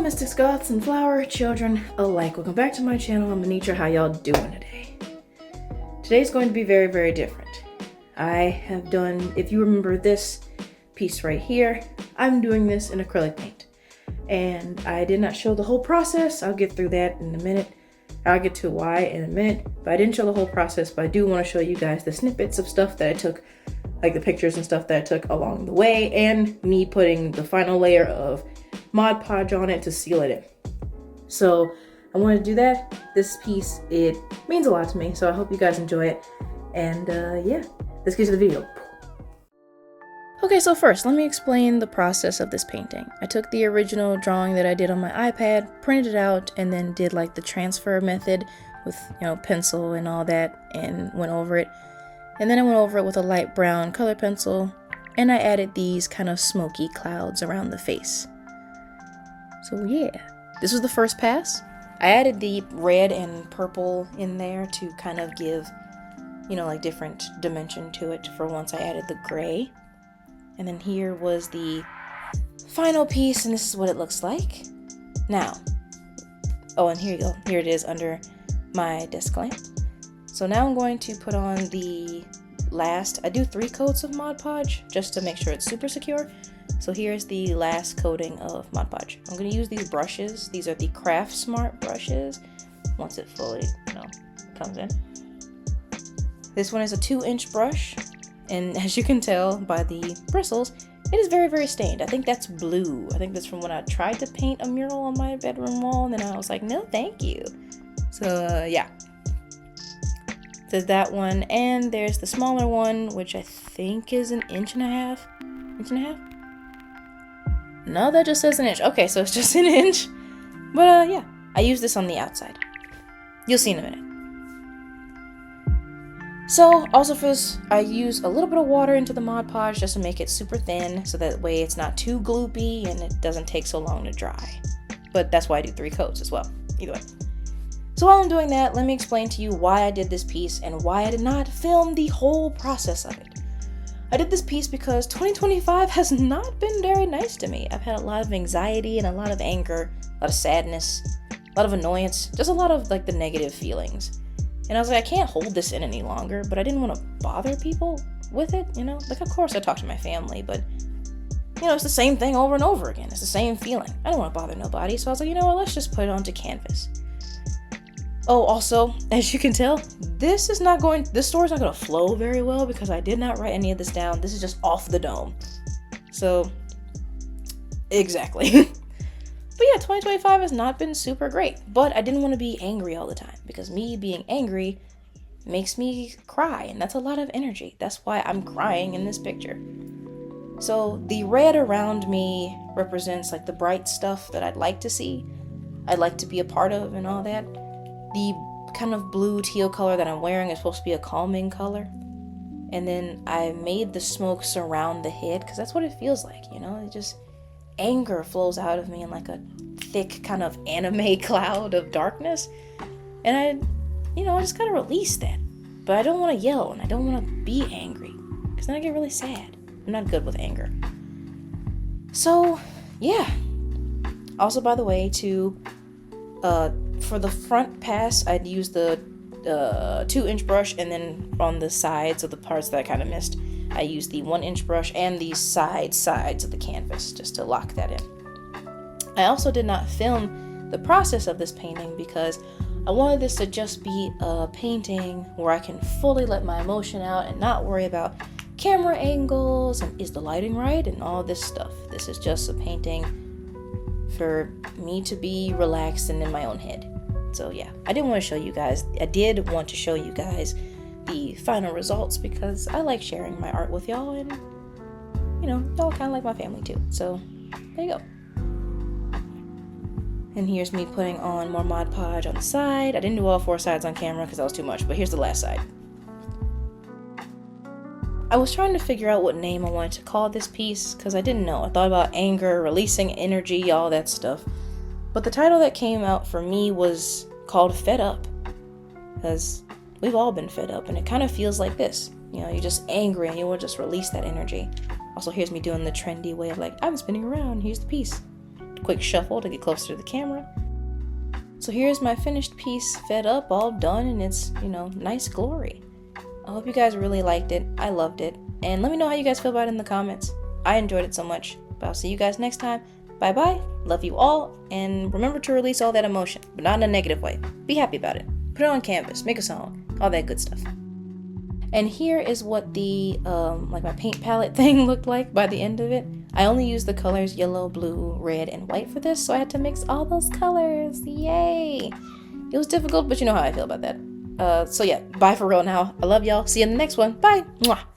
Mystic Goths and flower children alike. Welcome back to my channel. I'm Anitra. How y'all doing today? Today's going to be very, very different. I have done, if you remember this piece right here, I'm doing this in acrylic paint. And I did not show the whole process. I'll get through that in a minute. I'll get to why in a minute, but I didn't show the whole process, but I do want to show you guys the snippets of stuff that I took, like the pictures and stuff that I took along the way, and me putting the final layer of Mod Podge on it to seal it in. So I wanted to do that. This piece, it means a lot to me, so I hope you guys enjoy it. And yeah, let's get to the video. Okay, so first, let me explain the process of this painting. I took the original drawing that I did on my iPad, printed it out, and then did like the transfer method with, pencil and all that, and went over it. And then I went over it with a light brown color pencil, and I added these kind of smoky clouds around the face. So yeah, this was the first pass. I added the red and purple in there to kind of give, like different dimension to it for once I added the gray. And then here was the final piece, and this is what it looks like. Now, oh, and here you go. Here it is under my desk lamp. So now I'm going to put on the last, I do 3 coats of Mod Podge just to make sure it's super secure. So here's the last coating of Mod Podge. I'm going to use these brushes. These are the Craft Smart brushes once it fully, comes in. This one is a 2-inch brush, and as you can tell by the bristles, it is very, very stained. I think that's blue. I think that's from when I tried to paint a mural on my bedroom wall, and then I was like, no, thank you. So yeah. There's that one, and there's the smaller one, which I think is 1.5 inches. 1.5 inches? No, that just says 1 inch. Okay, so it's just 1 inch. But yeah, I use this on the outside. You'll see in a minute. So also for this, I use a little bit of water into the Mod Podge just to make it super thin, so that way it's not too gloopy and it doesn't take so long to dry. But that's why I do 3 coats as well. Either way. So while I'm doing that, let me explain to you why I did this piece and why I did not film the whole process of it. I did this piece because 2025 has not been very nice to me. I've had a lot of anxiety and a lot of anger, a lot of sadness, a lot of annoyance, just a lot of like the negative feelings. And I was like, I can't hold this in any longer, but I didn't want to bother people with it, Like, of course I talk to my family, but, it's the same thing over and over again. It's the same feeling. I don't want to bother nobody, so I was like, let's just put it onto canvas. Oh, also, as you can tell, this story's not going to flow very well because I did not write any of this down. This is just off the dome. So, exactly. But yeah, 2025 has not been super great, but I didn't want to be angry all the time because me being angry makes me cry, and that's a lot of energy. That's why I'm crying in this picture. So the red around me represents like the bright stuff that I'd like to see, I'd like to be a part of and all that. The kind of blue teal color that I'm wearing is supposed to be a calming color. And then I made the smoke surround the head because that's what it feels like, It just, anger flows out of me in like a thick kind of anime cloud of darkness. And I just gotta release that. But I don't want to yell and I don't want to be angry because then I get really sad. I'm not good with anger. So, yeah. Also, by the way, for the front pass, I'd use the 2-inch brush, and then on the sides of the parts that I kind of missed, I used the 1-inch brush and the sides of the canvas just to lock that in. I also did not film the process of this painting because I wanted this to just be a painting where I can fully let my emotion out and not worry about camera angles and is the lighting right and all this stuff. This is just a painting for me to be relaxed and in my own head. So yeah, I did want to show you guys the final results because I like sharing my art with y'all, and y'all kind of like my family too. So there you go. And here's me putting on more Mod Podge on the side. I didn't do all 4 sides on camera because that was too much, but here's the last side. I was trying to figure out what name I wanted to call this piece because I didn't know. I thought about anger, releasing energy, all that stuff. But the title that came out for me was called Fed Up, because we've all been fed up, and it kind of feels like this. You're just angry and you want to just release that energy. Also, here's me doing the trendy way of like, I'm spinning around, here's the piece. quick shuffle to get closer to the camera. So here's my finished piece, fed up, all done, and it's, you know, nice glory. I hope you guys really liked it. I loved it. And let me know how you guys feel about it in the comments. I enjoyed it so much. But I'll see you guys next time. Bye bye. Love you all. And remember to release all that emotion, but not in a negative way. Be happy about it. Put it on canvas. Make a song. All that good stuff. And here is what the, like my paint palette thing looked like by the end of it. I only used the colors yellow, blue, red, and white for this, so I had to mix all those colors. Yay! It was difficult, but you know how I feel about that. So yeah, bye for real now. I love y'all. See you in the next one. Bye! Mwah!